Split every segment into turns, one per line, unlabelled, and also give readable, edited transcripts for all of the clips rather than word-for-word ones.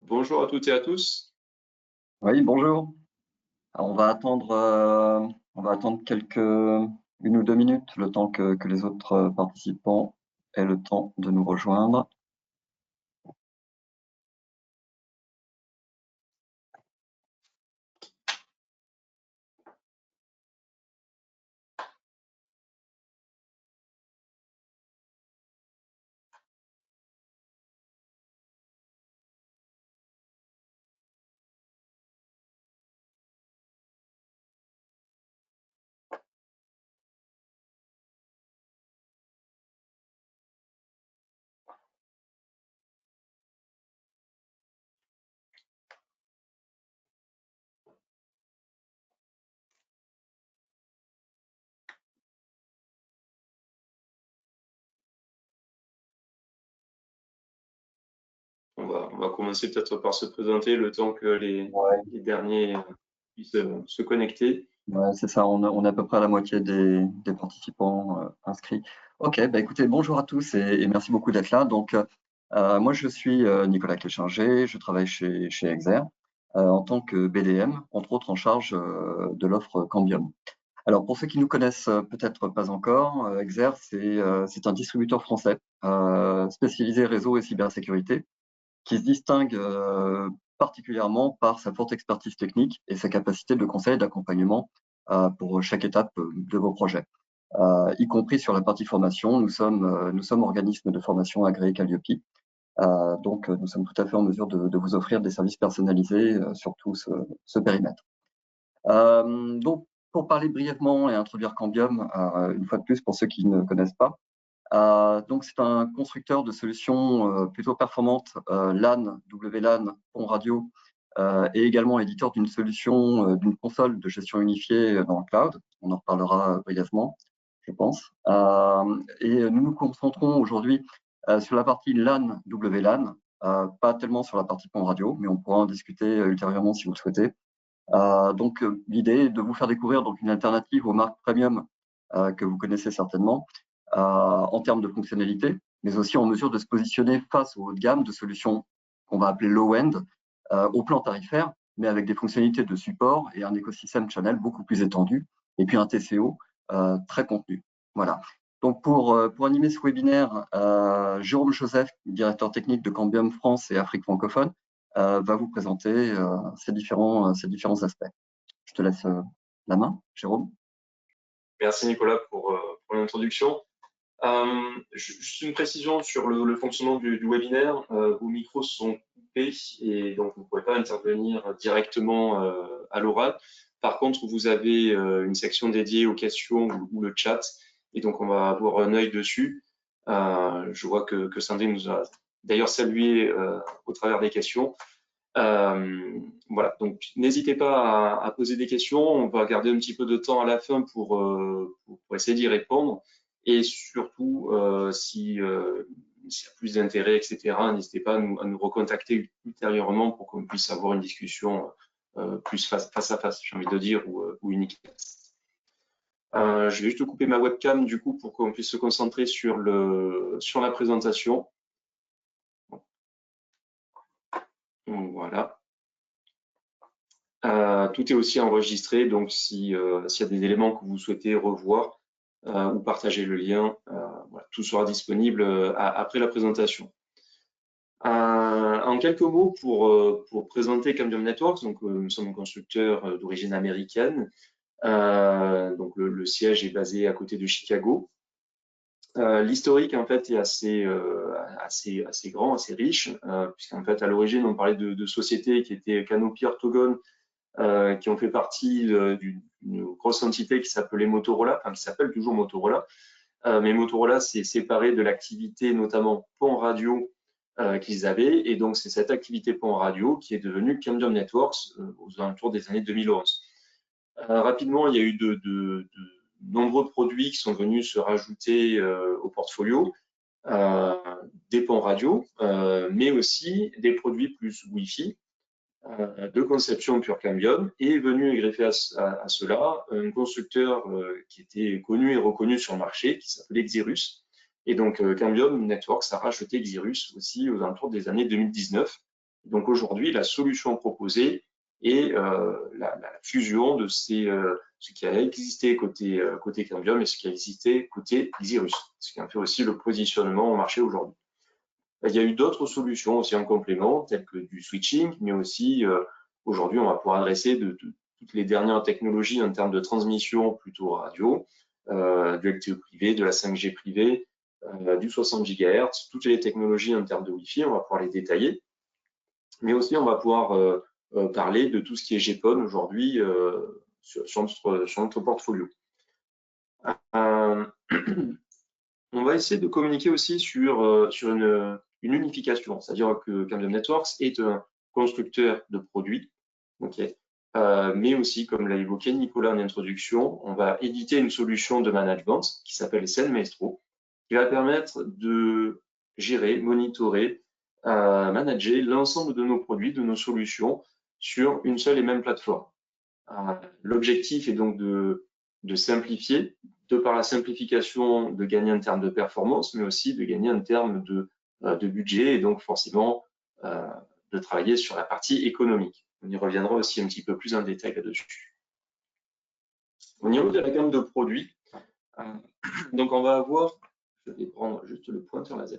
Bonjour à toutes et à tous.
Oui, bonjour. Alors, on va attendre une ou deux minutes, le temps que les autres participants aient le temps de nous rejoindre.
On va commencer peut-être par se présenter le temps que
Ouais,
les derniers puissent se connecter.
ouais, c'est ça, on est à peu près à la moitié des participants inscrits. Ok, bah écoutez, bonjour à tous et merci beaucoup d'être là. Donc, moi, je suis Nicolas Cléchinger, je travaille chez Exer en tant que BDM, entre autres en charge de l'offre Cambium. Alors, pour ceux qui nous connaissent peut-être pas encore, Exer, c'est un distributeur français spécialisé réseau et cybersécurité qui se distingue particulièrement par sa forte expertise technique et sa capacité de conseil et d'accompagnement pour chaque étape de vos projets. Y compris sur la partie formation, nous sommes organisme de formation agréé Calliope. Donc, nous sommes tout à fait en mesure de vous offrir des services personnalisés sur tout ce périmètre. Donc, pour parler brièvement et introduire Cambium, une fois de plus pour ceux qui ne connaissent pas, donc c'est un constructeur de solutions plutôt performantes LAN, WLAN, pont radio, et également éditeur d'une solution, d'une console de gestion unifiée dans le cloud. On en reparlera brièvement, je pense. Et nous nous concentrons aujourd'hui sur la partie LAN, WLAN, pas tellement sur la partie pont radio, mais on pourra en discuter ultérieurement si vous le souhaitez. Donc, l'idée est de vous faire découvrir donc une alternative aux marques premium que vous connaissez certainement en termes de fonctionnalité, mais aussi en mesure de se positionner face au haut de gamme de solutions qu'on va appeler low-end au plan tarifaire, mais avec des fonctionnalités de support et un écosystème channel beaucoup plus étendu, et puis un TCO très contenu. Voilà. Donc, pour animer ce webinaire, Jérôme Joseph, directeur technique de Cambium France et Afrique francophone, va vous présenter ces différents aspects. Je te laisse la main, Jérôme.
Merci Nicolas pour l'introduction. Juste une précision sur le fonctionnement du webinaire. Vos micros sont coupés et donc vous ne pourrez pas intervenir directement à l'oral. Par contre, vous avez une section dédiée aux questions ou le chat et donc on va avoir un œil dessus. Je vois que Sandrine nous a d'ailleurs salué au travers des questions. Voilà, donc n'hésitez pas à poser des questions. On va garder un petit peu de temps à la fin pour essayer d'y répondre. Et surtout, s'il y a plus d'intérêt, etc., n'hésitez pas à nous recontacter ultérieurement pour qu'on puisse avoir une discussion plus face à face, j'ai envie de dire, ou unique. Je vais juste couper ma webcam du coup pour qu'on puisse se concentrer sur la présentation. Voilà. Tout est aussi enregistré, donc s'il y a des éléments que vous souhaitez revoir ou partager le lien, voilà, tout sera disponible après la présentation. En quelques mots, pour présenter Cambium Networks, donc, nous sommes un constructeur d'origine américaine. Donc le siège est basé à côté de Chicago. L'historique en fait est assez grand, assez riche, puisqu'en fait à l'origine on parlait de sociétés qui étaient Canopy, Ortogon, qui ont fait partie d'une grosse entité qui s'appelait Motorola, enfin qui s'appelle toujours Motorola. Mais Motorola s'est séparé de l'activité notamment pont radio qu'ils avaient, et donc c'est cette activité pont radio qui est devenue Cambium Networks aux alentours des années 2011. Rapidement, il y a eu de nombreux produits qui sont venus se rajouter au portfolio, des ponts radio, mais aussi des produits plus Wi-Fi, de conception pure Cambium, et est venu greffer à cela un constructeur qui était connu et reconnu sur le marché, qui s'appelait Xirus. Et donc Cambium Networks a racheté Xirus aussi aux alentours des années 2019. Donc aujourd'hui, la solution proposée est la fusion de ce qui a existé côté Cambium et ce qui a existé côté Xirus, ce qui a fait aussi le positionnement au marché aujourd'hui. Il y a eu d'autres solutions aussi en complément, telles que du switching, mais aussi aujourd'hui, on va pouvoir adresser toutes les dernières technologies en termes de transmission plutôt radio, du LTE privé, de la 5G privée, du 60 GHz, toutes les technologies en termes de Wi-Fi, on va pouvoir les détailler. Mais aussi, on va pouvoir parler de tout ce qui est GPON aujourd'hui sur notre portfolio. On va essayer de communiquer aussi sur une unification, c'est-à-dire que Cambium Networks est un constructeur de produits, mais aussi, comme l'a évoqué Nicolas en introduction, on va éditer une solution de management qui s'appelle Sen Maestro, qui va permettre de gérer, monitorer, manager l'ensemble de nos produits, de nos solutions sur une seule et même plateforme. L'objectif est donc de simplifier, de par la simplification, de gagner en termes de performance, mais aussi de gagner en termes de budget et donc forcément de travailler sur la partie économique. On y reviendra aussi un petit peu plus en détail là-dessus. Au niveau de la gamme de produits, donc on va avoir, je vais prendre juste le pointeur laser,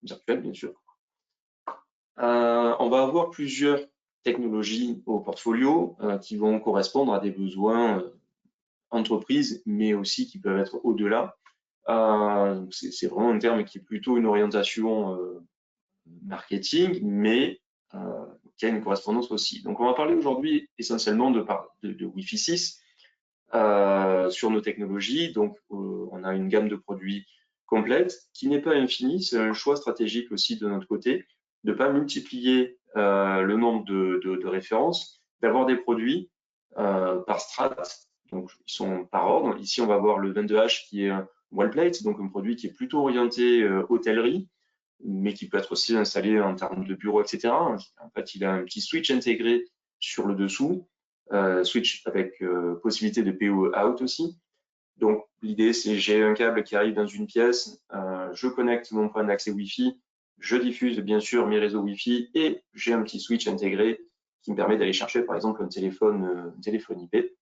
virtuel bien sûr. On va avoir plusieurs technologies au portfolio qui vont correspondre à des besoins entreprises, mais aussi qui peuvent être au-delà. C'est vraiment un terme qui est plutôt une orientation marketing, mais qui a une correspondance aussi. Donc, on va parler aujourd'hui essentiellement de Wi-Fi 6 sur nos technologies. Donc, on a une gamme de produits complète qui n'est pas infinie. C'est un choix stratégique aussi de notre côté de ne pas multiplier le nombre de références, d'avoir des produits par strate. Donc, ils sont par ordre. Ici, on va voir le 22H qui est un wallplate, donc un produit qui est plutôt orienté hôtellerie, mais qui peut être aussi installé en termes de bureau, etc. En fait, il a un petit switch intégré sur le dessous, switch avec possibilité de PO out aussi. Donc, l'idée, c'est j'ai un câble qui arrive dans une pièce, je connecte mon point d'accès Wi-Fi, je diffuse bien sûr mes réseaux Wi-Fi et j'ai un petit switch intégré qui me permet d'aller chercher par exemple un téléphone IP.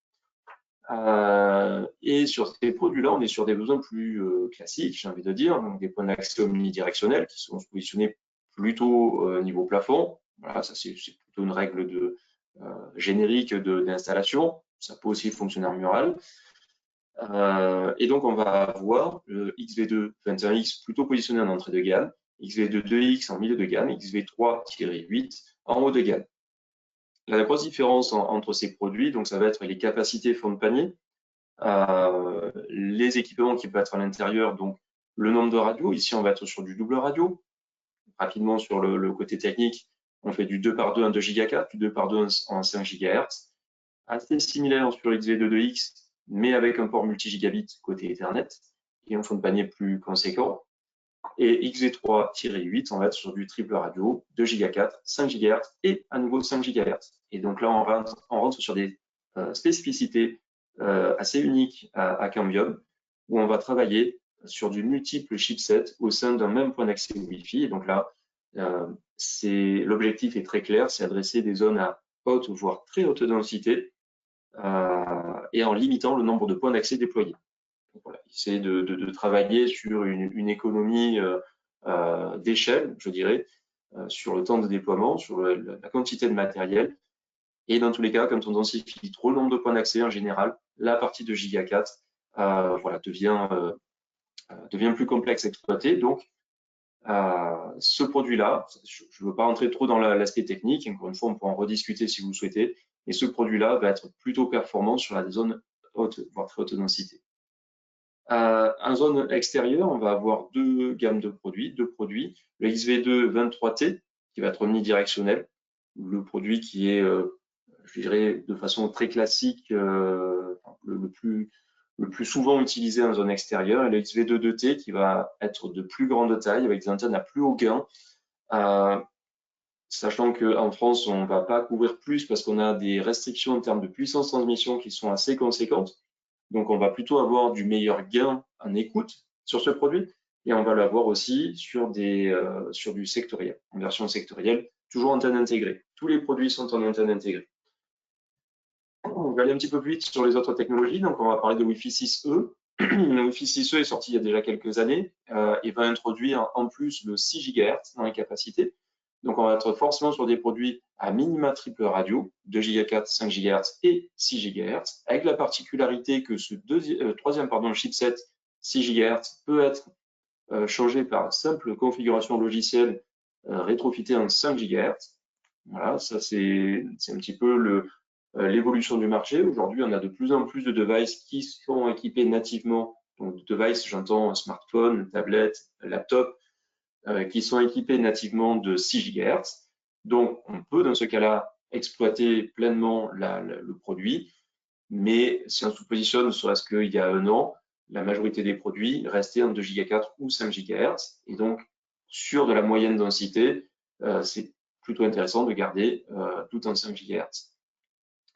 Et sur ces produits-là, on est sur des besoins plus classiques, j'ai envie de dire, donc des points d'accès omnidirectionnels qui sont positionnés plutôt niveau plafond. Voilà, ça c'est plutôt une règle générique d'installation. Ça peut aussi fonctionner en mural. Et donc, on va avoir le XV2 21X plutôt positionné en entrée de gamme, XV2 2X en milieu de gamme, XV3-8 en haut de gamme. La grosse différence entre ces produits, donc ça va être les capacités fond de panier, les équipements qui peuvent être à l'intérieur, donc le nombre de radios. Ici, on va être sur du double radio. Rapidement, sur le côté technique, on fait du 2x2 en 2 GHz, du 2x2 en 5 GHz. Assez similaire sur XV2 2X, mais avec un port multi-gigabit côté Ethernet et un fond de panier plus conséquent. Et XV3-8, on va être sur du triple radio, 2 Go4, 5 GHz et à nouveau 5 GHz. Et donc là, on rentre sur des spécificités assez uniques à Cambium, où on va travailler sur du multiple chipset au sein d'un même point d'accès Wi-Fi. Et donc là, l'objectif est très clair, c'est adresser des zones à haute, voire très haute densité, et en limitant le nombre de points d'accès déployés. Voilà, essayer de travailler sur une économie d'échelle, je dirais, sur le temps de déploiement, sur la quantité de matériel. Et dans tous les cas, quand on densifie trop le nombre de points d'accès, en général, la partie de Giga 4 voilà, devient plus complexe à exploiter. Donc, ce produit-là, je ne veux pas rentrer trop dans l'aspect technique, encore une fois, on pourra en rediscuter si vous le souhaitez, mais ce produit-là va être plutôt performant sur la zone haute, voire très haute densité. En zone extérieure, on va avoir deux gammes de produits, le XV2 23T qui va être omnidirectionnel, le produit qui est, je dirais, de façon très classique, le plus souvent utilisé en zone extérieure, et le XV2 2T qui va être de plus grande taille avec des antennes à plus haut gain, sachant qu'en France, on ne va pas couvrir plus parce qu'on a des restrictions en termes de puissance transmission qui sont assez conséquentes. Donc, on va plutôt avoir du meilleur gain en écoute sur ce produit et on va l'avoir aussi sur du sectoriel, en version sectorielle, toujours antenne intégrée. Tous les produits sont en antenne intégrée. On va aller un petit peu plus vite sur les autres technologies. Donc, on va parler de Wi-Fi 6E. Le Wi-Fi 6E est sorti il y a déjà quelques années et va introduire en plus le 6 GHz dans les capacités. Donc, on va être forcément sur des produits à minima triple radio, 2 GHz, 5 GHz et 6 GHz, avec la particularité que ce troisième chipset 6 GHz peut être changé par simple configuration logicielle rétrofité en 5 GHz. Voilà, ça c'est un petit peu l'évolution du marché. Aujourd'hui, on a de plus en plus de devices qui sont équipés nativement. Donc, devices, j'entends smartphone, tablette, laptop, qui sont équipés nativement de 6 GHz. Donc, on peut, dans ce cas-là, exploiter pleinement le produit. Mais si on se positionne, ne serait-ce qu'il y a un an, la majorité des produits restaient en 2 GHz ou 5 GHz. Et donc, sur de la moyenne densité, c'est plutôt intéressant de garder tout en 5 GHz.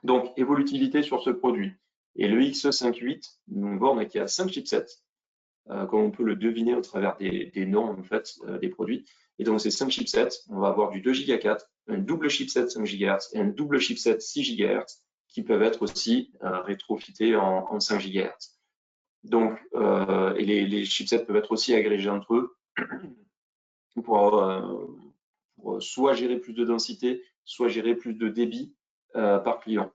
Donc, évolutivité sur ce produit. Et le X58, une borne qui a 5 chipsets, comme on peut le deviner au travers des noms en fait, des produits. Et donc, ces 5 chipsets, on va avoir du 2 Go 4, un double chipset 5 GHz et un double chipset 6 GHz qui peuvent être aussi rétrofités en 5 GHz. Donc, et les chipsets peuvent être aussi agrégés entre eux pour soit gérer plus de densité, soit gérer plus de débit par client.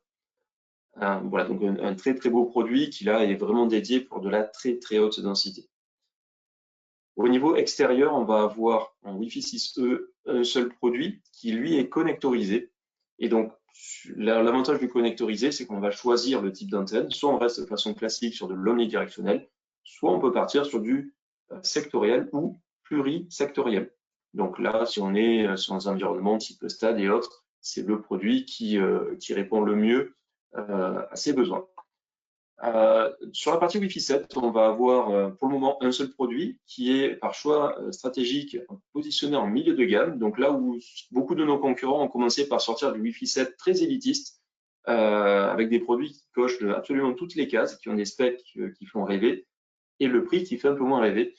Voilà, donc un très très beau produit qui là est vraiment dédié pour de la très très haute densité. Au niveau extérieur, on va avoir en Wi-Fi 6E un seul produit qui lui est connectorisé. Et donc l'avantage du connectorisé, c'est qu'on va choisir le type d'antenne. Soit on reste de façon classique sur de l'omnidirectionnel, soit on peut partir sur du sectoriel ou plurisectoriel. Donc là, si on est sur un environnement type stade et autres, c'est le produit qui répond le mieux à ses besoins. Sur la partie Wi-Fi 7, on va avoir pour le moment un seul produit qui est par choix stratégique positionné en milieu de gamme. Donc là où beaucoup de nos concurrents ont commencé par sortir du Wi-Fi 7 très élitiste, avec des produits qui cochent absolument toutes les cases, qui ont des specs qui font rêver, et le prix qui fait un peu moins rêver.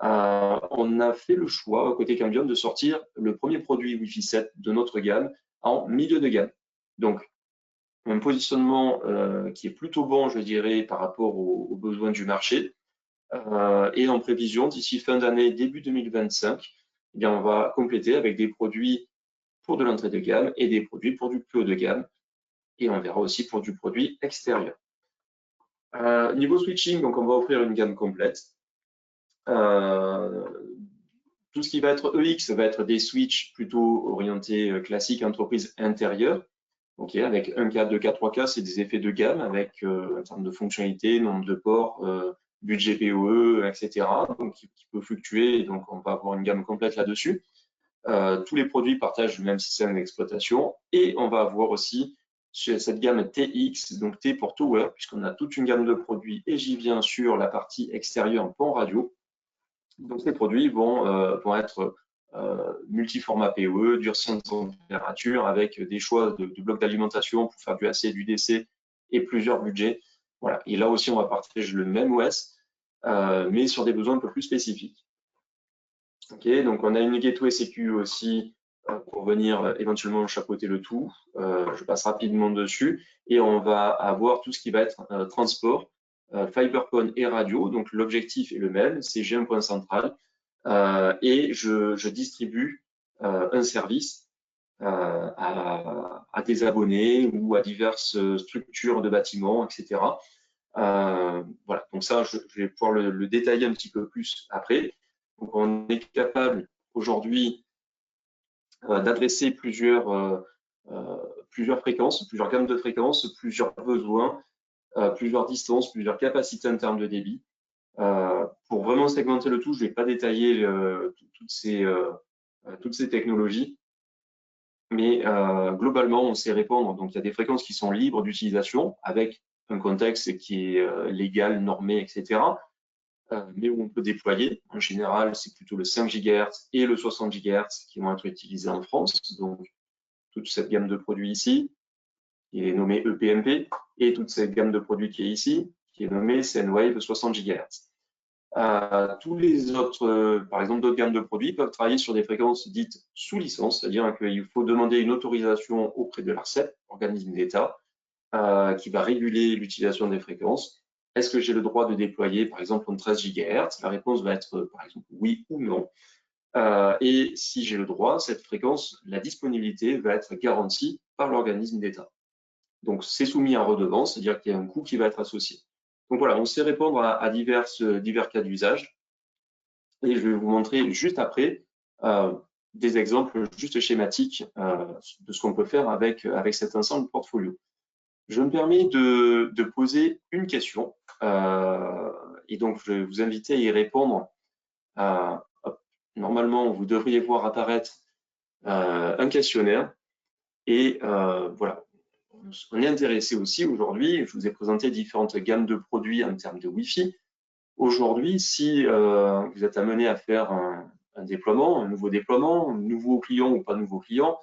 On a fait le choix, côté Cambium, de sortir le premier produit Wi-Fi 7 de notre gamme en milieu de gamme. Donc, un positionnement qui est plutôt bon, je dirais, par rapport aux besoins du marché. Et en prévision, d'ici fin d'année, début 2025, eh bien, on va compléter avec des produits pour de l'entrée de gamme et des produits pour du plus haut de gamme. Et on verra aussi pour du produit extérieur. Niveau switching, donc on va offrir une gamme complète. Tout ce qui va être EX va être des switches plutôt orientés classiques entreprise intérieure. Okay, avec un K, 2K, 3K, c'est des effets de gamme avec en termes de fonctionnalité, nombre de ports, budget PoE, etc. Donc qui peut fluctuer, donc on va avoir une gamme complète là-dessus. Tous les produits partagent le même système d'exploitation et on va avoir aussi cette gamme TX, donc T pour Tower, puisqu'on a toute une gamme de produits et j'y viens sur la partie extérieure pont radio. Donc ces produits vont être multiformat PoE, durcissant de température, avec des choix de blocs d'alimentation pour faire du AC et du DC et plusieurs budgets. Voilà. Et là aussi, on va partager le même OS, mais sur des besoins un peu plus spécifiques. Ok, donc on a une gateway sécu aussi pour venir éventuellement chapeauter le tout. Je passe rapidement dessus et on va avoir tout ce qui va être transport, FiberPON et radio. Donc l'objectif est le même, c'est j'ai un point central et je distribue un service à des abonnés ou à diverses structures de bâtiments, etc. Voilà, donc ça, je vais pouvoir le détailler un petit peu plus après. Donc, on est capable aujourd'hui d'adresser plusieurs fréquences, plusieurs gammes de fréquences, plusieurs besoins, plusieurs distances, plusieurs capacités en termes de débit. Pour vraiment segmenter le tout, je ne vais pas détailler toutes ces technologies, mais globalement, on sait répondre. Donc, il y a des fréquences qui sont libres d'utilisation avec un contexte qui est légal, normé, etc. Mais où on peut déployer. En général, c'est plutôt le 5 GHz et le 60 GHz qui vont être utilisés en France. Donc, toute cette gamme de produits ici, qui est nommée EPMP, et toute cette gamme de produits qui est ici, qui est nommée SendWave 60 GHz. Tous les autres, par exemple, d'autres gammes de produits peuvent travailler sur des fréquences dites sous licence, c'est-à-dire qu'il faut demander une autorisation auprès de l'ARCEP, organisme d'État, qui va réguler l'utilisation des fréquences. Est-ce que j'ai le droit de déployer, par exemple, en 13 GHz? La réponse va être, par exemple, oui ou non. Et si j'ai le droit, cette fréquence, la disponibilité va être garantie par l'organisme d'État. Donc, c'est soumis à redevance, c'est-à-dire qu'il y a un coût qui va être associé. Donc voilà, on sait répondre à divers cas d'usage. Et je vais vous montrer juste après des exemples juste schématiques de ce qu'on peut faire avec cet ensemble portfolio. Je me permets de poser une question et donc je vais vous inviter à y répondre. Normalement, vous devriez voir apparaître un questionnaire et voilà. On est intéressé aussi aujourd'hui, je vous ai présenté différentes gammes de produits en termes de Wi-Fi. Aujourd'hui, si vous êtes amené à faire un déploiement, un nouveau client ou pas nouveau client,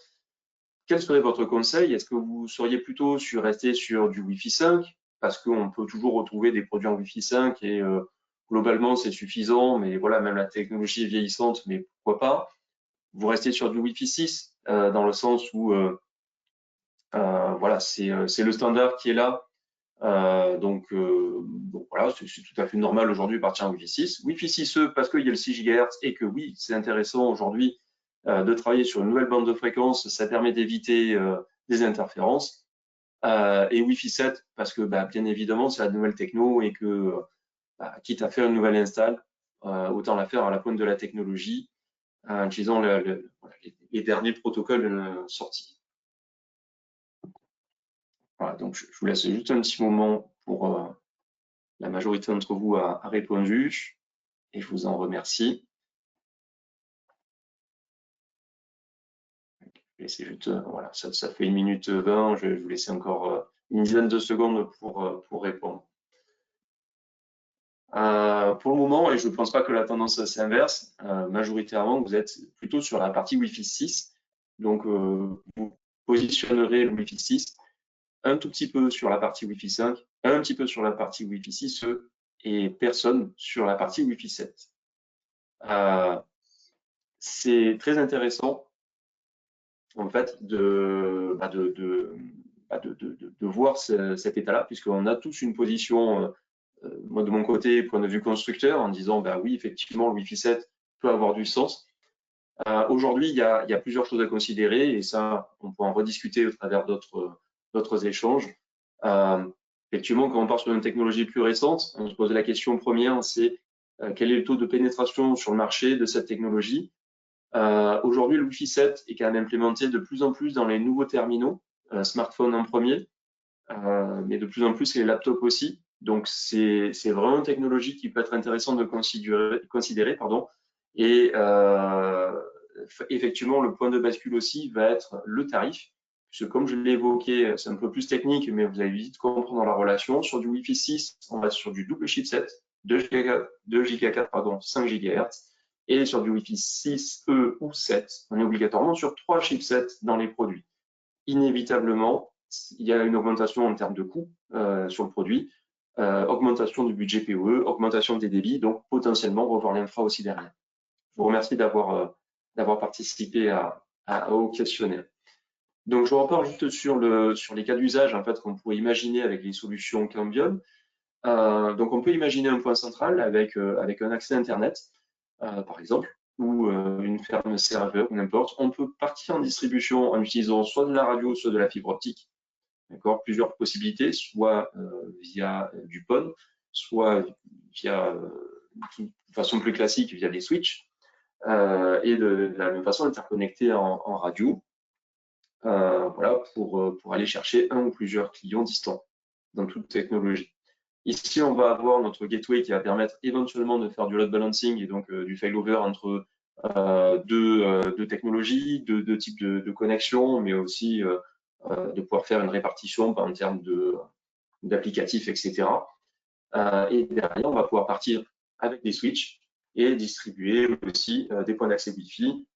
quel serait votre conseil? Est-ce que vous seriez plutôt sur rester sur du Wi-Fi 5 parce qu'on peut toujours retrouver des produits en Wi-Fi 5 et globalement c'est suffisant, mais voilà, même la technologie est vieillissante, mais pourquoi pas? Vous restez sur du Wi-Fi 6 dans le sens où voilà, c'est le standard qui est là. Donc voilà, c'est tout à fait normal aujourd'hui de partir en Wi-Fi 6. Wi-Fi 6E parce qu'il y a le 6 GHz et que oui, c'est intéressant aujourd'hui de travailler sur une nouvelle bande de fréquence, ça permet d'éviter des interférences. Et Wi-Fi 7 parce que bien évidemment c'est la nouvelle techno et que quitte à faire une nouvelle install, autant la faire à la pointe de la technologie en utilisant les derniers protocoles sortis. Voilà, donc je vous laisse juste un petit moment pour la majorité d'entre vous a répondu et je vous en remercie. Juste, voilà, ça fait 1 minute 20, je vais vous laisser encore une dizaine de secondes pour répondre. Pour le moment, et je ne pense pas que la tendance s'inverse, majoritairement, vous êtes plutôt sur la partie Wi-Fi 6. Donc, vous positionnerez le Wi-Fi 6 un tout petit peu sur la partie Wi-Fi 5, un petit peu sur la partie Wi-Fi 6E et personne sur la partie Wi-Fi 7. C'est très intéressant en fait de voir cet état-là, puisqu'on a tous une position, moi de mon côté, point de vue constructeur, en disant oui, effectivement, le Wi-Fi 7 peut avoir du sens. Aujourd'hui, il y a plusieurs choses à considérer, et ça, on peut en rediscuter au travers d'autres échanges. Effectivement, quand on part sur une technologie plus récente, on se pose la question première, c'est quel est le taux de pénétration sur le marché de cette technologie? Aujourd'hui, le Wi-Fi 7 est quand même implémenté de plus en plus dans les nouveaux terminaux, smartphones en premier, mais de plus en plus les laptops aussi. Donc, c'est vraiment une technologie qui peut être intéressante de considérer pardon. Et effectivement, le point de bascule aussi va être le tarif. Puisque comme je l'ai évoqué, c'est un peu plus technique, mais vous allez vite comprendre la relation. Sur du Wi-Fi 6, on va sur du double chipset, 2 Go 4, pardon, 5 GHz. Et sur du Wi-Fi 6E ou 7, on est obligatoirement sur 3 chipsets dans les produits. Inévitablement, il y a une augmentation en termes de coût sur le produit, augmentation du budget PoE, augmentation des débits, donc potentiellement revoir l'infra aussi derrière. Je vous remercie d'avoir participé au questionnaire. Donc, je repars juste sur les cas d'usage en fait, qu'on pourrait imaginer avec les solutions Cambium. Donc, on peut imaginer un point central avec un accès Internet, par exemple, ou une ferme serveur, n'importe. On peut partir en distribution en utilisant soit de la radio, soit de la fibre optique. D'accord, plusieurs possibilités, soit via du PON, soit via, de façon plus classique, via des switches, et de la même façon interconnecter en radio, voilà, pour aller chercher un ou plusieurs clients distants dans toute technologie. Ici, on va avoir notre gateway qui va permettre éventuellement de faire du load balancing et donc du failover entre deux technologies, deux types de connexions, mais aussi de pouvoir faire une répartition en termes d'applicatifs, etc. Et derrière, on va pouvoir partir avec des switches et distribuer aussi des points d'accès Wi-Fi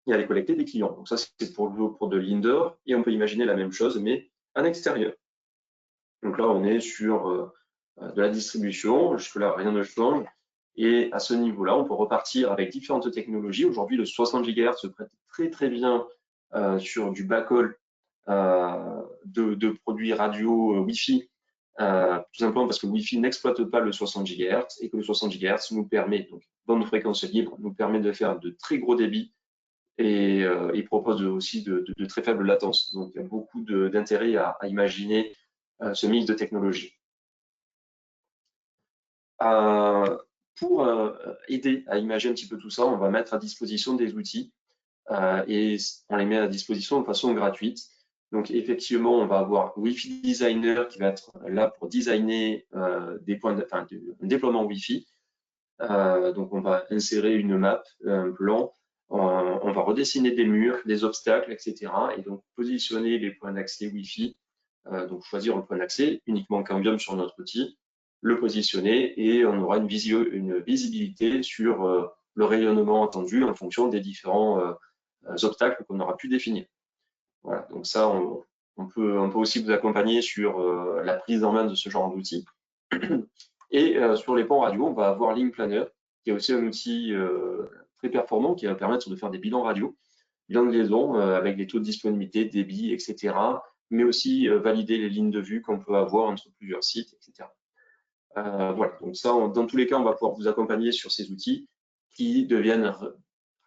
et aller collecter des clients. Donc ça, c'est pour de l'indoor, et on peut imaginer la même chose, mais en extérieur. Donc là, on est sur de la distribution, jusque-là, rien ne change. Et à ce niveau-là, on peut repartir avec différentes technologies. Aujourd'hui, le 60 GHz se prête très très bien sur du backhaul de produits radio Wi-Fi, tout simplement parce que le Wi-Fi n'exploite pas le 60 GHz et que le 60 GHz nous permet, donc bande fréquence libre, nous permet de faire de très gros débits et il propose aussi de très faibles latences. Donc il y a beaucoup d'intérêt à imaginer ce mix de technologies. Pour aider à imaginer un petit peu tout ça, on va mettre à disposition des outils et on les met à disposition de façon gratuite. Donc effectivement, on va avoir Wi-Fi Designer qui va être là pour designer des points un déploiement Wi-Fi. Donc on va insérer une map, un plan, on va redessiner des murs, des obstacles, etc. Et donc positionner les points d'accès Wi-Fi. Donc choisir le point d'accès, uniquement Cambium sur notre outil, le positionner et on aura une visibilité sur le rayonnement attendu en fonction des différents obstacles qu'on aura pu définir. Voilà, donc ça, on peut aussi vous accompagner sur la prise en main de ce genre d'outils. Et sur les ponts radio, on va avoir Link Planner, qui est aussi un outil très performant qui va permettre de faire des bilans radio, bilans de liaison avec des taux de disponibilité, débit, etc. Mais aussi valider les lignes de vue qu'on peut avoir entre plusieurs sites, etc. Voilà, donc ça, dans tous les cas, on va pouvoir vous accompagner sur ces outils qui deviennent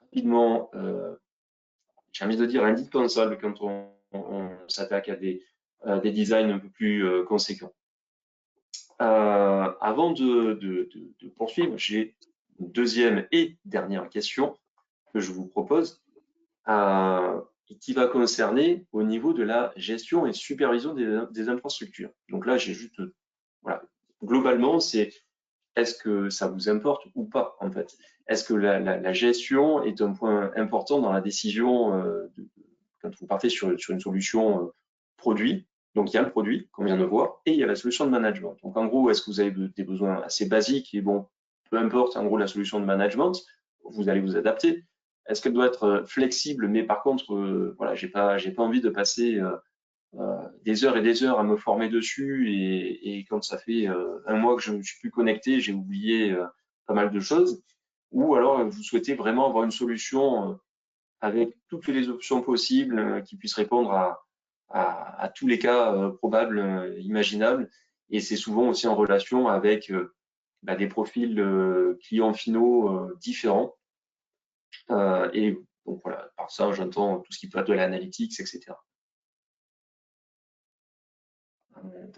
rapidement, j'ai envie de dire, indispensables quand on s'attaque à des designs un peu plus conséquents. Avant de poursuivre, j'ai une deuxième et dernière question que je vous propose, qui va concerner au niveau de la gestion et supervision des infrastructures. Donc là, j'ai juste, voilà, globalement, c'est est-ce que ça vous importe ou pas, en fait? Est-ce que la gestion est un point important dans la décision quand vous partez sur une solution produit? Donc, il y a le produit qu'on vient de voir et il y a la solution de management. Donc, en gros, est-ce que vous avez des besoins assez basiques et bon, peu importe, en gros, la solution de management, vous allez vous adapter. Est-ce qu'elle doit être flexible, mais par contre, voilà, j'ai pas envie de passer des heures et des heures à me former dessus et quand ça fait un mois que je ne suis plus connecté, j'ai oublié pas mal de choses. Ou alors, vous souhaitez vraiment avoir une solution avec toutes les options possibles qui puissent répondre à tous les cas probables, imaginables. Et c'est souvent aussi en relation avec des profils clients finaux différents. Et donc voilà, par ça, j'entends tout ce qui peut être de l'analytics, etc.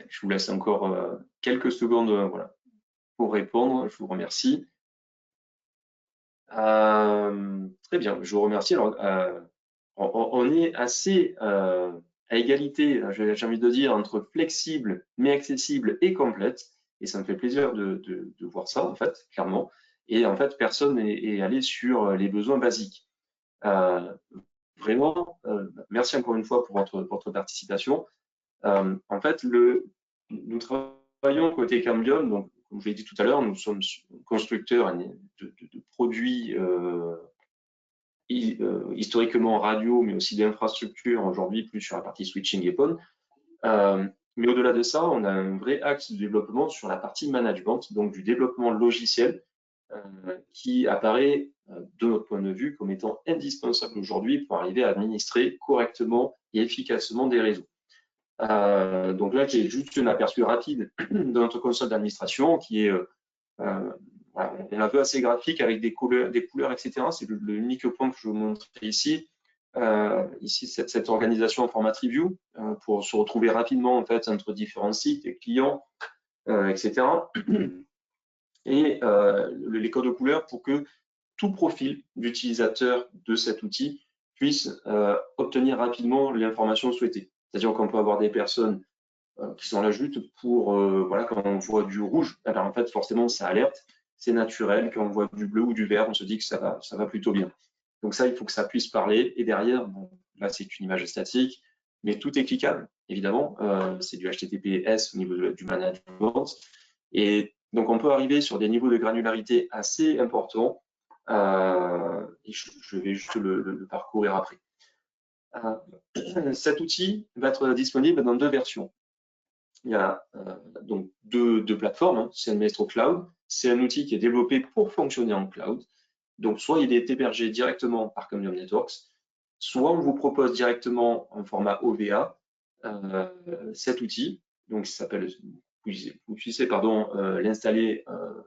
Je vous laisse encore quelques secondes voilà, pour répondre. Je vous remercie. Très bien, je vous remercie. Alors, on est assez à égalité, j'ai envie de dire, entre flexible, mais accessible et complète. Et ça me fait plaisir de voir ça, en fait, clairement. Et en fait, personne n'est allé sur les besoins basiques. Vraiment, merci encore une fois pour votre participation. En fait, nous travaillons côté Cambium, donc comme je l'ai dit tout à l'heure, nous sommes constructeurs de produits historiquement radio, mais aussi d'infrastructures, aujourd'hui plus sur la partie switching et PON. Mais au-delà de ça, on a un vrai axe de développement sur la partie management, donc du développement logiciel, qui apparaît, de notre point de vue, comme étant indispensable aujourd'hui pour arriver à administrer correctement et efficacement des réseaux. Donc là, j'ai juste un aperçu rapide de notre console d'administration qui est, voilà, on la veut assez graphique avec des couleurs, etc. C'est l'unique point que je vous montre ici. Ici, cette organisation en format Triview pour se retrouver rapidement en fait entre différents sites et clients, etc. Et les codes de couleurs pour que tout profil d'utilisateur de cet outil puisse obtenir rapidement l'information souhaitée. C'est-à-dire qu'on peut avoir des personnes qui sont là juste pour, voilà, quand on voit du rouge, alors en fait, forcément, ça alerte, c'est naturel. Quand on voit du bleu ou du vert, on se dit que ça va plutôt bien. Donc ça, il faut que ça puisse parler. Et derrière, bon, là, c'est une image statique, mais tout est cliquable, évidemment. C'est du HTTPS au niveau du management. Et donc, on peut arriver sur des niveaux de granularité assez importants. Et je vais juste le parcourir après. Cet outil va être disponible dans deux versions. il y a donc deux plateformes, hein, CN Maestro Cloud. C'est un outil qui est développé pour fonctionner en cloud. Donc, soit il est hébergé directement par Cambium Networks, soit on vous propose directement en format OVA cet outil. Donc, ça s'appelle, vous puissiez l'installer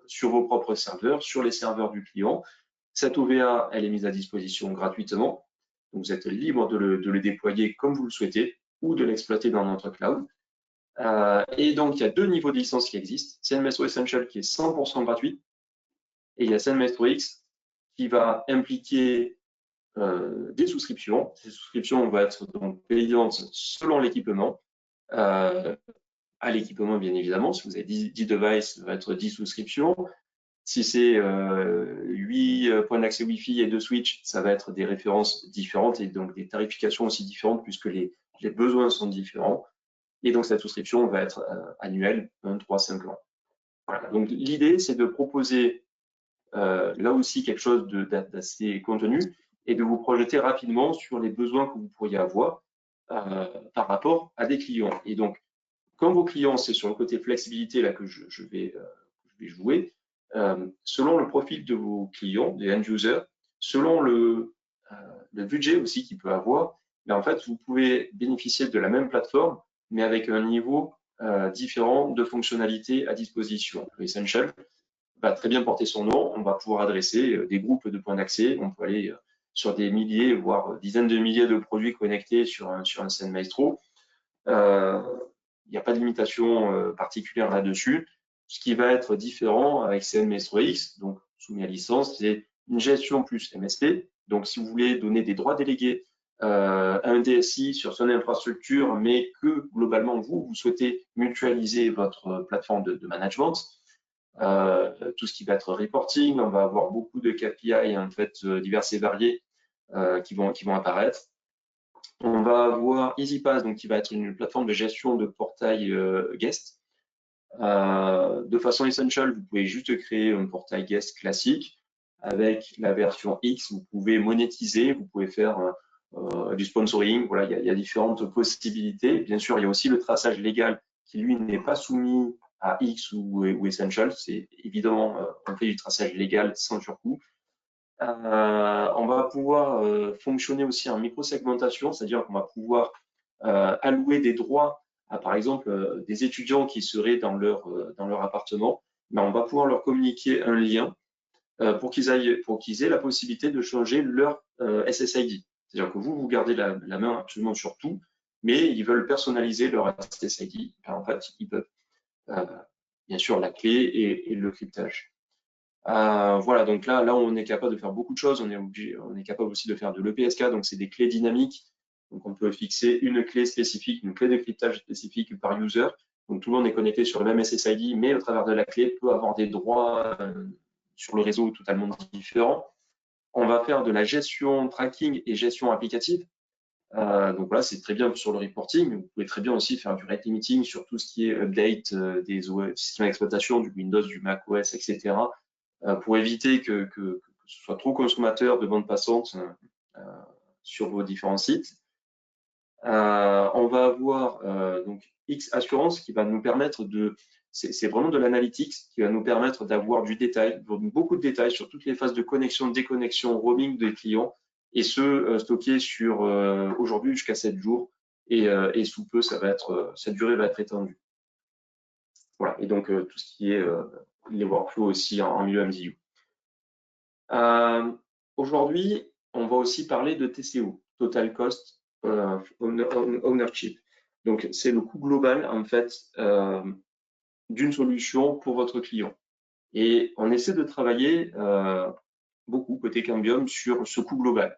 sur vos propres serveurs, sur les serveurs du client. Cette OVA, elle est mise à disposition gratuitement. Donc, vous êtes libre de le déployer comme vous le souhaitez ou de l'exploiter dans notre cloud. Et donc, il y a deux niveaux de licence qui existent. CN Maestro Essential qui est 100% gratuit et il y a CN Maestro X qui va impliquer des souscriptions. Ces souscriptions vont être donc payantes selon l'équipement. À l'équipement, bien évidemment. Si vous avez 10 devices, ça va être 10 souscriptions. Si c'est 8 points d'accès Wi-Fi et 2 switches, ça va être des références différentes et donc des tarifications aussi différentes puisque les besoins sont différents. Et donc, cette souscription va être annuelle, 1, 3, 5 ans. Voilà. Donc, l'idée, c'est de proposer là aussi quelque chose d'assez contenu et de vous projeter rapidement sur les besoins que vous pourriez avoir par rapport à des clients. Et donc, quand vos clients, c'est sur le côté flexibilité là que je vais jouer, selon le profil de vos clients, des end-users, selon le budget aussi qu'il peut avoir, mais en fait, vous pouvez bénéficier de la même plateforme, mais avec un niveau différent de fonctionnalités à disposition. L'Essential va très bien porter son nom. On va pouvoir adresser des groupes de points d'accès. On peut aller sur des milliers, voire dizaines de milliers de produits connectés sur un CN Maestro. Il n'y a pas de limitation particulière là-dessus. Ce qui va être différent avec CN Maestro X, donc soumis à licence, c'est une gestion plus MSP. Donc, si vous voulez donner des droits délégués à un DSI sur son infrastructure, mais que globalement, vous souhaitez mutualiser votre plateforme de management, tout ce qui va être reporting, on va avoir beaucoup de KPI en fait divers et variés qui vont apparaître. On va avoir EasyPass, donc qui va être une plateforme de gestion de portail guest. De façon essential, vous pouvez juste créer un portail guest classique. Avec la version X, vous pouvez monétiser, vous pouvez faire du sponsoring. Voilà, il y a différentes possibilités. Bien sûr, il y a aussi le traçage légal qui, lui, n'est pas soumis à X ou Essential. C'est évidemment, on fait du traçage légal sans surcoût. On va pouvoir fonctionner aussi en micro-segmentation, c'est-à-dire qu'on va pouvoir allouer des droits à, par exemple, des étudiants qui seraient dans leur appartement. Mais on va pouvoir leur communiquer un lien pour qu'ils aient la possibilité de changer leur SSID. C'est-à-dire que vous gardez la main absolument sur tout, mais ils veulent personnaliser leur SSID. En fait, ils peuvent. Bien sûr, la clé et le cryptage. Voilà, donc là, on est capable de faire beaucoup de choses. On est capable aussi de faire de l'EPSK, donc c'est des clés dynamiques. Donc, on peut fixer une clé spécifique, une clé de cryptage spécifique par user. Donc, tout le monde est connecté sur le même SSID, mais au travers de la clé, peut avoir des droits sur le réseau totalement différents. On va faire de la gestion tracking et gestion applicative. Donc voilà, c'est très bien sur le reporting. Vous pouvez très bien aussi faire du rate limiting sur tout ce qui est update des systèmes d'exploitation, du Windows, du Mac OS, etc. Pour éviter que ce soit trop consommateur de bande passante sur vos différents sites. On va avoir donc X Assurance qui va nous permettre c'est vraiment de l'analytics qui va nous permettre d'avoir du détail, beaucoup de détails sur toutes les phases de connexion, déconnexion, roaming des clients, et ce stocké sur aujourd'hui jusqu'à 7 jours, et sous peu cette durée va être étendue. Voilà, et donc tout ce qui est les workflows aussi en milieu MDU. Aujourd'hui, on va aussi parler de TCO, Total Cost Ownership. Donc, c'est le coût global, en fait, d'une solution pour votre client. Et on essaie de travailler beaucoup côté Cambium sur ce coût global.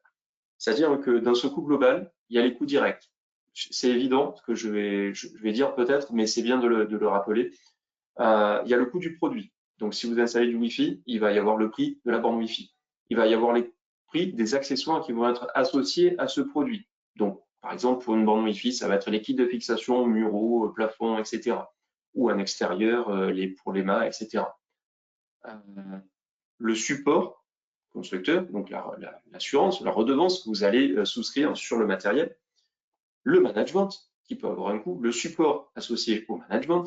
C'est-à-dire que dans ce coût global, il y a les coûts directs. C'est évident ce que je vais dire peut-être, mais c'est bien de le rappeler. Il y a le coût du produit. Donc, si vous installez du Wi-Fi, il va y avoir le prix de la borne Wi-Fi. Il va y avoir les prix des accessoires qui vont être associés à ce produit. Donc, par exemple, pour une borne Wi-Fi, ça va être les kits de fixation, muraux, plafonds, etc. Ou en extérieur, pour les mâts, etc. Le support constructeur, donc l'assurance, la redevance que vous allez souscrire sur le matériel. Le management, qui peut avoir un coût, le support associé au management.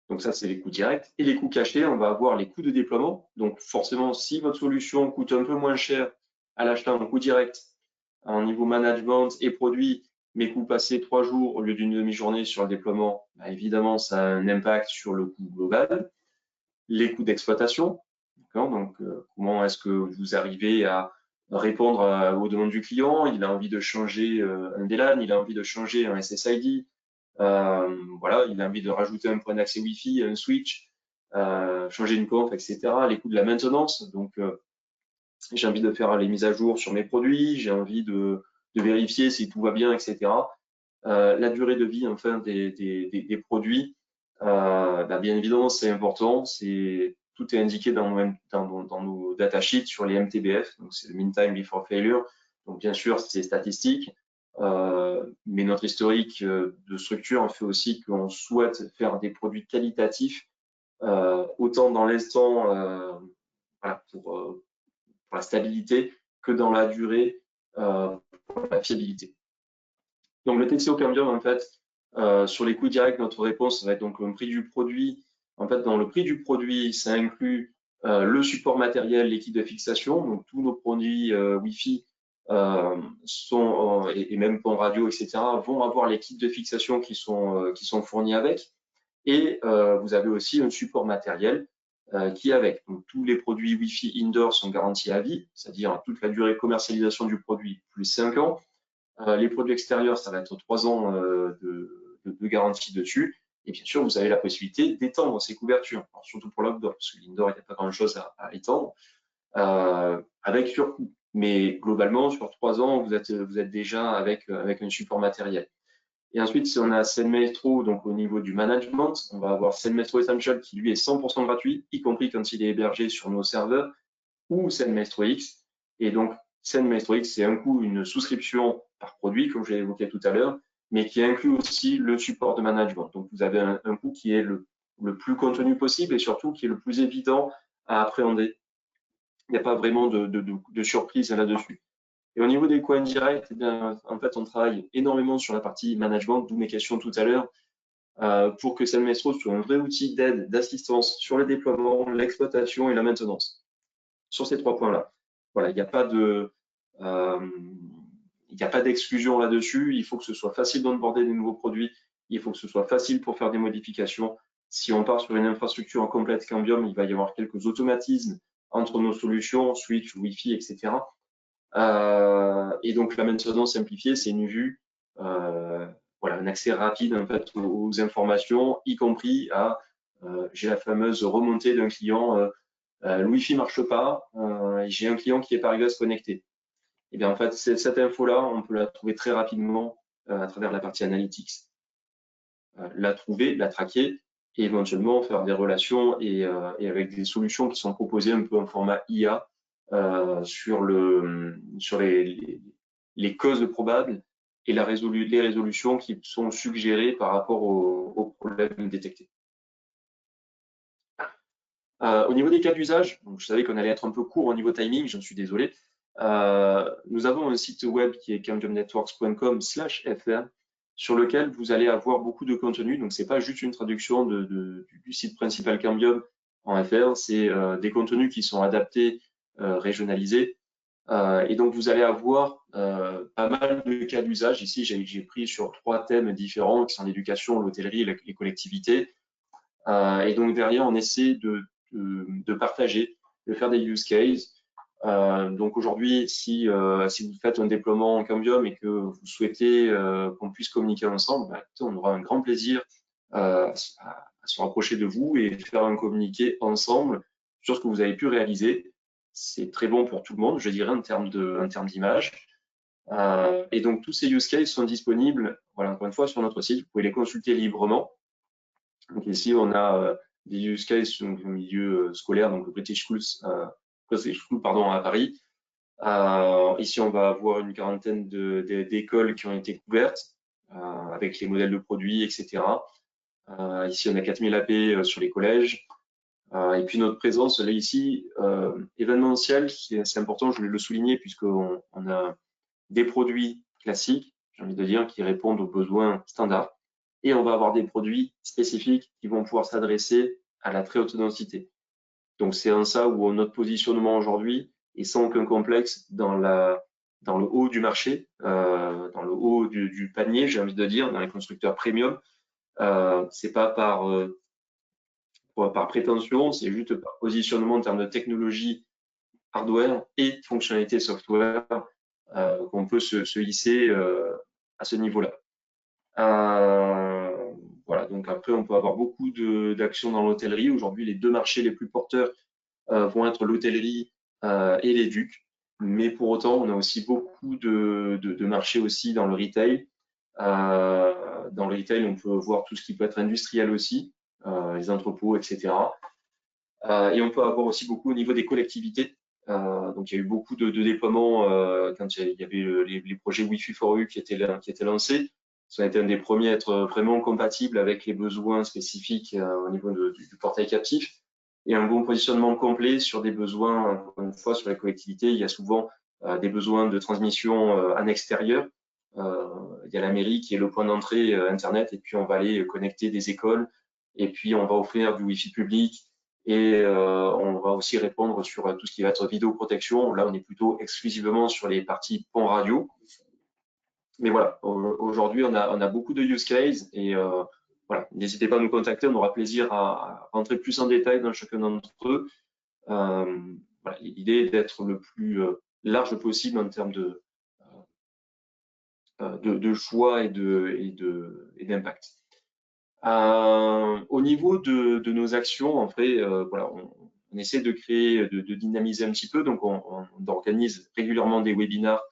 Donc ça, c'est les coûts directs. Et les coûts cachés, on va avoir les coûts de déploiement. Donc forcément, si votre solution coûte un peu moins cher à l'achat en coût direct, en niveau management et produit, mais coût passé 3 jours au lieu d'une demi-journée sur le déploiement, bah, évidemment, ça a un impact sur le coût global. Les coûts d'exploitation, donc comment est-ce que vous arrivez à répondre aux demandes du client? Il a envie de changer un DLAN, il a envie de changer un SSID, voilà, il a envie de rajouter un point d'accès Wi-Fi, un switch, changer une conf, etc. Les coûts de la maintenance, donc j'ai envie de faire les mises à jour sur mes produits, j'ai envie de vérifier si tout va bien, etc. La durée de vie enfin des produits, bah, bien évidemment c'est important, tout est indiqué dans nos datasheets sur les MTBF, donc c'est le Mean Time Before Failure, donc bien sûr c'est statistique, mais notre historique de structure fait aussi qu'on souhaite faire des produits qualitatifs, autant dans l'instant voilà, pour la stabilité que dans la durée pour la fiabilité. Donc le TCO Cambium, en fait, sur les coûts directs, notre réponse va être donc le prix du produit. En fait, dans le prix du produit, ça inclut le support matériel, l'équipe de fixation, donc tous nos produits Wi-Fi et même pont radio, etc., vont avoir les kits de fixation qui sont fournis avec. Et vous avez aussi un support matériel qui est avec. Donc tous les produits Wi-Fi indoor sont garantis à vie, c'est-à-dire toute la durée de commercialisation du produit plus 5 ans. Les produits extérieurs, ça va être 3 ans de garantie dessus. Et bien sûr, vous avez la possibilité d'étendre ces couvertures, alors, surtout pour l'outdoor, parce que l'indoor, il n'y a pas grand-chose à étendre, avec surcoût. Mais globalement, sur 3 ans, vous êtes déjà avec un support matériel. Et ensuite, si on a SendMaestro, donc au niveau du management, on va avoir SendMaestro Essential qui lui est 100% gratuit, y compris quand il est hébergé sur nos serveurs, ou SendMaestro X. Et donc, SendMaestro X, c'est un coût, une souscription par produit, comme je l'ai évoqué tout à l'heure, mais qui inclut aussi le support de management. Donc, vous avez un coût qui est le plus contenu possible et surtout qui est le plus évident à appréhender. Il n'y a pas vraiment de surprise là-dessus. Et au niveau des coûts indirects, eh bien, en fait, on travaille énormément sur la partie management, d'où mes questions tout à l'heure, pour que SendMaestro soit un vrai outil d'aide, d'assistance sur le déploiement, l'exploitation et la maintenance. Sur ces 3 points-là. Voilà, il n'y a pas d'exclusion là-dessus. Il faut que ce soit facile d'onboarder des nouveaux produits. Il faut que ce soit facile pour faire des modifications. Si on part sur une infrastructure en complète Cambium, il va y avoir quelques automatismes entre nos solutions, switch, Wi-Fi, etc. Et donc la maintenance simplifiée, c'est une vue, voilà, un accès rapide en fait aux informations, y compris à j'ai la fameuse remontée d'un client. Le Wi-Fi marche pas, j'ai un client qui n'est pas arrivé à se connecter. Et bien en fait, cette info-là, on peut la trouver très rapidement à travers la partie analytics. La trouver, la traquer et éventuellement faire des relations et avec des solutions qui sont proposées un peu en format IA sur les causes probables et les résolutions qui sont suggérées par rapport aux problèmes détectés. Au niveau des cas d'usage, je savais qu'on allait être un peu court au niveau timing, j'en suis désolé. Nous avons un site web qui est cambiumnetworks.com/fr sur lequel vous allez avoir beaucoup de contenu. Donc, c'est pas juste une traduction du site principal Cambium en FR, c'est des contenus qui sont adaptés, régionalisés. Et donc, vous allez avoir pas mal de cas d'usage. Ici, j'ai pris sur 3 thèmes différents qui sont l'éducation, l'hôtellerie et les collectivités. Et donc, derrière, on essaie de partager, de faire des use cases. Donc aujourd'hui, si vous faites un déploiement en Cambium et que vous souhaitez qu'on puisse communiquer ensemble, bah, on aura un grand plaisir à se rapprocher de vous et faire un communiqué ensemble sur ce que vous avez pu réaliser. C'est très bon pour tout le monde, je dirais, en termes d'image. Et donc tous ces use cases sont disponibles, voilà, encore une fois, sur notre site. Vous pouvez les consulter librement. Donc ici, on a des use cases au milieu scolaire, donc le British Schools à Paris. Ici, on va avoir une quarantaine d'écoles qui ont été couvertes avec les modèles de produits, etc. Ici, on a 4000 AP sur les collèges. Et puis notre présence, là ici, événementielle, c'est important, je voulais le souligner, puisqu'on a des produits classiques. j'ai envie de dire, qui répondent aux besoins standards. Et on va avoir des produits spécifiques qui vont pouvoir s'adresser à la très haute densité. Donc c'est en ça où notre positionnement aujourd'hui est sans aucun complexe dans le haut du marché, dans le haut du panier, j'ai envie de dire, dans les constructeurs premium. C'est pas par prétention, c'est juste par positionnement en termes de technologie hardware et de fonctionnalité software qu'on peut se hisser à ce niveau-là. Voilà, donc après, on peut avoir beaucoup d'actions dans l'hôtellerie. Aujourd'hui, les deux marchés les plus porteurs vont être l'hôtellerie et les ducs. Mais pour autant, on a aussi beaucoup de marchés aussi dans le retail. Dans le retail, on peut voir tout ce qui peut être industriel aussi, les entrepôts, etc. Et on peut avoir aussi beaucoup au niveau des collectivités. Donc il y a eu beaucoup de déploiements quand il y avait les projets Wi-Fi for You qui étaient lancés. Ça a été un des premiers à être vraiment compatible avec les besoins spécifiques au niveau du portail captif. Et un bon positionnement complet sur des besoins, encore une fois, sur la collectivité. Il y a souvent des besoins de transmission en extérieur. Il y a la mairie qui est le point d'entrée Internet, et puis on va aller connecter des écoles, et puis on va offrir du Wi-Fi public, et on va aussi répondre sur tout ce qui va être vidéoprotection. Là, on est plutôt exclusivement sur les parties pont radio. Mais voilà, aujourd'hui, on a beaucoup de use cases, et voilà, n'hésitez pas à nous contacter, on aura plaisir à rentrer plus en détail dans chacun d'entre eux. Voilà, l'idée est d'être le plus large possible en termes de choix et d'impact. Au niveau de nos actions, en fait, voilà, on essaie de créer, de dynamiser un petit peu. Donc, on organise régulièrement des webinars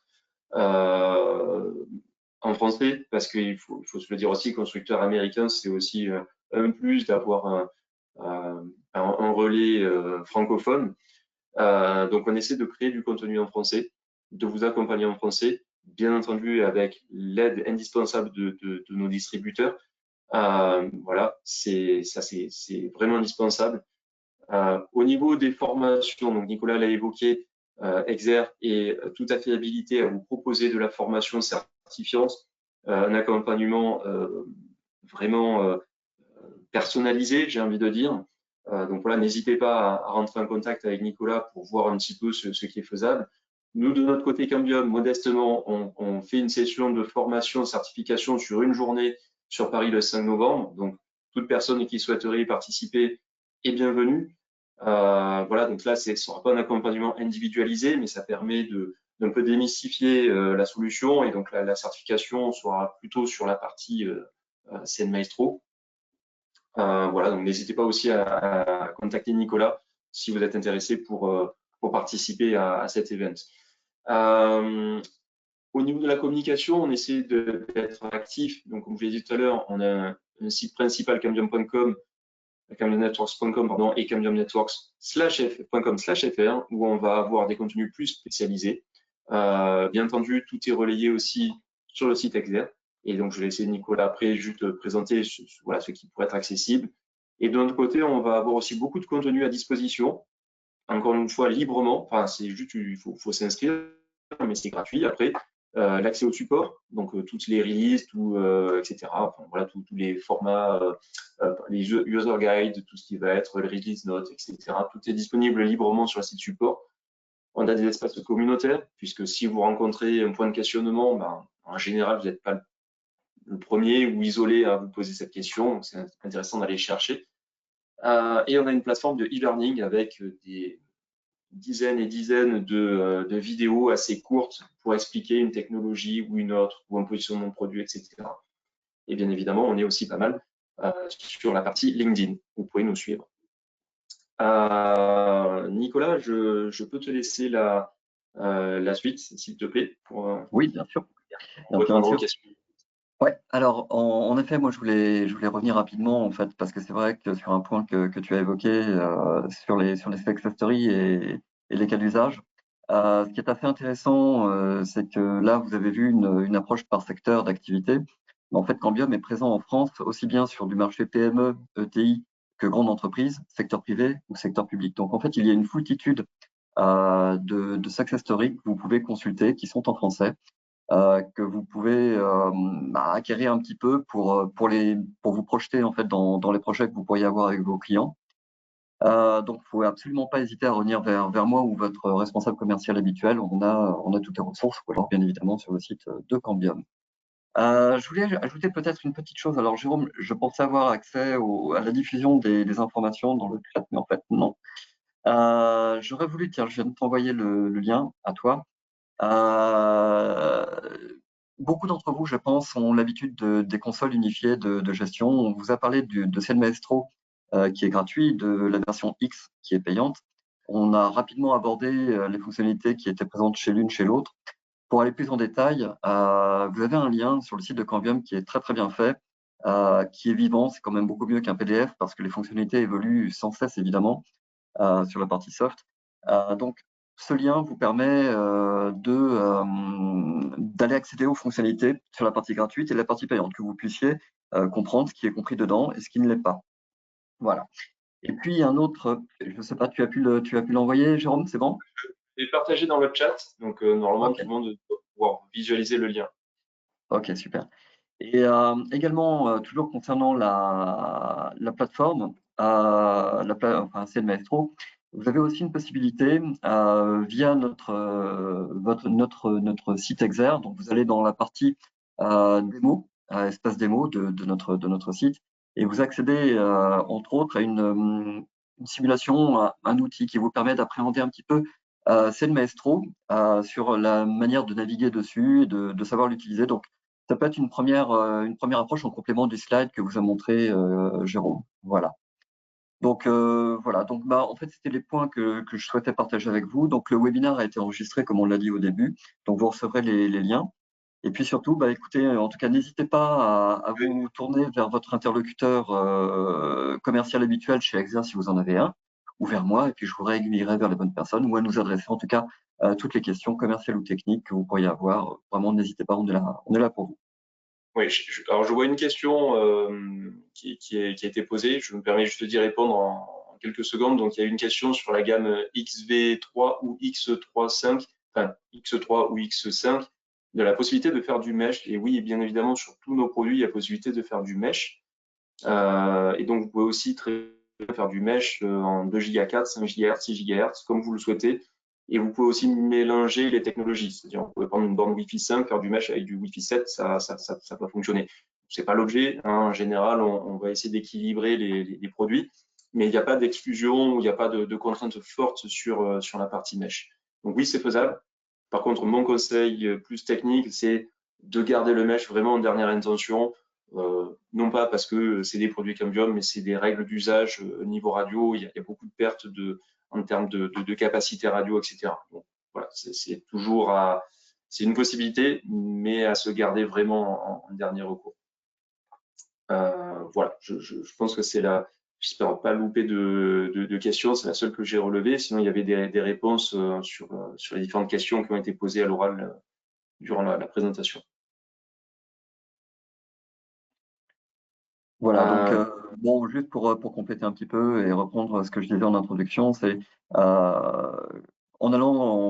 en français, parce qu'il faut se le dire aussi, constructeur américain, c'est aussi un plus d'avoir un relais francophone. Donc, on essaie de créer du contenu en français, de vous accompagner en français, bien entendu avec l'aide indispensable de nos distributeurs. Voilà, c'est vraiment indispensable. Au niveau des formations, donc Nicolas l'a évoqué, Exer est tout à fait habilité à vous proposer de la formation certifiante, un accompagnement vraiment personnalisé, j'ai envie de dire. Donc voilà, n'hésitez pas à rentrer en contact avec Nicolas pour voir un petit peu ce qui est faisable. Nous, de notre côté Cambium, modestement, on fait une session de formation, certification sur une journée sur Paris le 5 novembre. Donc, toute personne qui souhaiterait y participer est bienvenue. Voilà, donc là, ce ne sera pas un accompagnement individualisé, mais ça permet d'un peu démystifier la solution. Et donc, la certification sera plutôt sur la partie CN Maestro. Voilà, donc n'hésitez pas aussi à contacter Nicolas si vous êtes intéressé pour participer à cet event. Au niveau de la communication, on essaie d'être actif. Donc, comme je l'ai dit tout à l'heure, on a un site principal cambium.com, cambiumnetworks.com, pardon, et cambiumnetworks.com/fr, où on va avoir des contenus plus spécialisés. Bien entendu, tout est relayé aussi sur le site Exer. Et donc, je vais laisser Nicolas après juste présenter voilà, ce qui pourrait être accessible. Et de notre côté, on va avoir aussi beaucoup de contenu à disposition, encore une fois librement. Enfin, c'est juste, il faut s'inscrire, mais c'est gratuit. Après, l'accès au support, donc toutes les releases, etc. Enfin, voilà, tous les formats, les user guides, tout ce qui va être les release notes, etc. Tout est disponible librement sur le site support. On a des espaces communautaires, puisque si vous rencontrez un point de questionnement, ben, en général, vous n'êtes pas le premier ou isolé à vous poser cette question. Donc, c'est intéressant d'aller chercher. Et on a une plateforme de e-learning avec des dizaines et dizaines de vidéos assez courtes pour expliquer une technologie ou une autre, ou un positionnement de produit, etc. Et bien évidemment, on est aussi pas mal sur la partie LinkedIn. Vous pouvez nous suivre. Nicolas, je peux te laisser la suite, s'il te plaît.
Oui, bien sûr. Bien sûr. Ouais, alors en effet, moi je voulais revenir rapidement en fait, parce que c'est vrai que sur un point que tu as évoqué sur les success stories et les cas d'usage, ce qui est assez intéressant, c'est que là vous avez vu une approche par secteur d'activité. En fait, Cambium est présent en France aussi bien sur du marché PME, ETI que grande entreprise, secteur privé ou secteur public. Donc en fait, il y a une foultitude de success stories que vous pouvez consulter qui sont en français. que vous pouvez acquérir un petit peu pour vous projeter en fait dans les projets que vous pourriez avoir avec vos clients. Donc, il ne faut absolument pas hésiter à revenir vers moi ou votre responsable commercial habituel. On a toutes les ressources, ou alors bien évidemment sur le site de Cambium. Je voulais ajouter peut-être une petite chose. Alors, Jérôme, je pensais avoir accès à la diffusion des informations dans le chat, mais en fait, non. J'aurais voulu, tiens, je viens de t'envoyer le lien à toi. Beaucoup d'entre vous, je pense, ont l'habitude des consoles unifiées de gestion. On vous a parlé de Cell Maestro, qui est gratuit, de la version X, qui est payante. On a rapidement abordé les fonctionnalités qui étaient présentes chez l'une, chez l'autre. Pour aller plus en détail, vous avez un lien sur le site de Cambium qui est très très bien fait, qui est vivant. C'est quand même beaucoup mieux qu'un PDF parce que les fonctionnalités évoluent sans cesse, évidemment, sur la partie soft. Donc, ce lien vous permet d'aller accéder aux fonctionnalités sur la partie gratuite et la partie payante, que vous puissiez comprendre ce qui est compris dedans et ce qui ne l'est pas. Voilà. Et puis un autre, je ne sais pas, tu as pu l'envoyer, Jérôme, c'est bon?
Je vais partager dans le chat, donc normalement
Ok,
tout le monde doit pouvoir visualiser le lien.
ok, super. Et également, toujours concernant la plateforme, enfin, c'est le Maestro, vous avez aussi une possibilité via notre site Exer. Donc, vous allez dans la partie démo, espace démo de notre site, et vous accédez entre autres à une simulation, un outil qui vous permet d'appréhender un petit peu c'est le Maestro sur la manière de naviguer dessus et de savoir l'utiliser. Donc, ça peut être une première approche en complément du slide que vous a montré Jérôme. Voilà. Donc voilà. Donc en fait c'était les points que je souhaitais partager avec vous. Donc le webinaire a été enregistré comme on l'a dit au début. Donc vous recevrez les liens. Et puis surtout, écoutez, en tout cas, n'hésitez pas à vous tourner vers votre interlocuteur commercial habituel chez Exer si vous en avez un, ou vers moi, et puis je vous réaiguillerai vers les bonnes personnes, ou à nous adresser en tout cas toutes les questions commerciales ou techniques que vous pourriez avoir. Vraiment, n'hésitez pas, on est là pour vous.
Oui, alors je vois une question qui a été posée. Je me permets juste d'y répondre en quelques secondes. Donc, il y a une question sur la gamme XV3 ou X35, enfin X3 ou X5, de la possibilité de faire du mesh. Et oui, bien évidemment, sur tous nos produits, il y a possibilité de faire du mesh. Et donc, vous pouvez aussi très bien faire du mesh en 2 GHz, 5 GHz, 6 GHz, comme vous le souhaitez. Et vous pouvez aussi mélanger les technologies. C'est-à-dire, vous pouvez prendre une borne Wi-Fi 5, faire du mesh avec du Wi-Fi 7, ça peut fonctionner. C'est pas l'objet, hein. En général, on va essayer d'équilibrer les produits, mais il n'y a pas d'exclusion ou il n'y a pas de contrainte forte sur la partie mesh. Donc oui, c'est faisable. Par contre, mon conseil plus technique, c'est de garder le mesh vraiment en dernière intention. Non pas parce que c'est des produits Cambium, mais c'est des règles d'usage au niveau radio. Il y a beaucoup de pertes en termes de capacité radio, etc. Donc, voilà, c'est toujours c'est une possibilité, mais à se garder vraiment en dernier recours. Voilà, je pense que c'est la. J'espère pas louper de questions, c'est la seule que j'ai relevée. Sinon, il y avait des réponses sur les différentes questions qui ont été posées à l'oral durant la présentation.
Voilà, donc bon, juste pour compléter un petit peu et reprendre ce que je disais en introduction, c'est en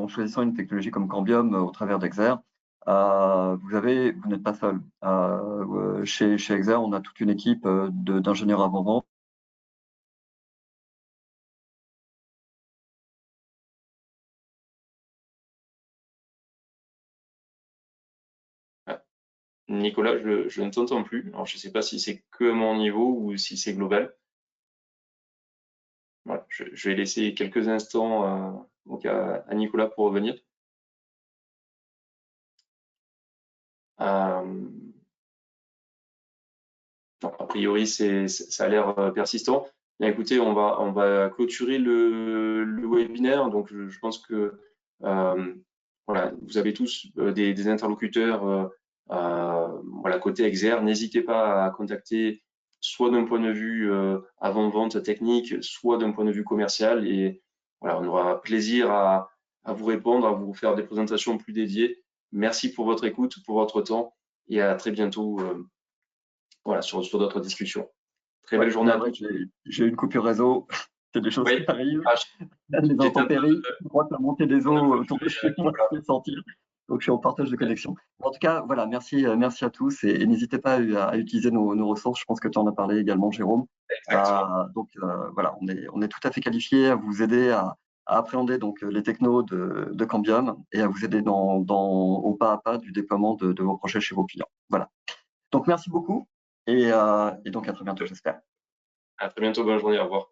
choisissant une technologie comme Cambium au travers d'Exer, vous n'êtes pas seul. Chez Exer, on a toute une équipe d'ingénieurs avant-vente.
Nicolas, je ne t'entends plus. Alors, je ne sais pas si c'est que à mon niveau ou si c'est global. Voilà, je vais laisser quelques instants donc à Nicolas pour revenir. Euh, non, a priori, ça a l'air persistant. Bien, écoutez, on va clôturer le webinaire. Donc, je pense que voilà, vous avez tous des interlocuteurs voilà, côté Exer. N'hésitez pas à contacter soit d'un point de vue avant-vente technique, soit d'un point de vue commercial. Et voilà, on aura plaisir à vous répondre, à vous faire des présentations plus dédiées. Merci pour votre écoute, pour votre temps et à très bientôt voilà, sur d'autres discussions. Très belle
Ouais,
journée à
navré,
tous.
j'ai eu une coupure réseau. C'est des choses qui
Oui,
arrivent.
ah,
Les
j'étais un peu
intempéries, je crois que la montée des
en train de
eaux autour de
clôturer,
chez moi se
Nicolas.
fait sentir. Donc, je suis en partage de connexion. En tout cas, voilà, merci, merci à tous et n'hésitez pas à utiliser nos ressources. Je pense que tu en as parlé également, Jérôme. Donc, voilà, on est tout à fait qualifié à vous aider à appréhender donc les technos de Cambium et à vous aider au pas à pas du déploiement de vos projets chez vos clients. Voilà. Donc, merci beaucoup et donc à très bientôt, j'espère.
À très bientôt, bonne journée, au revoir.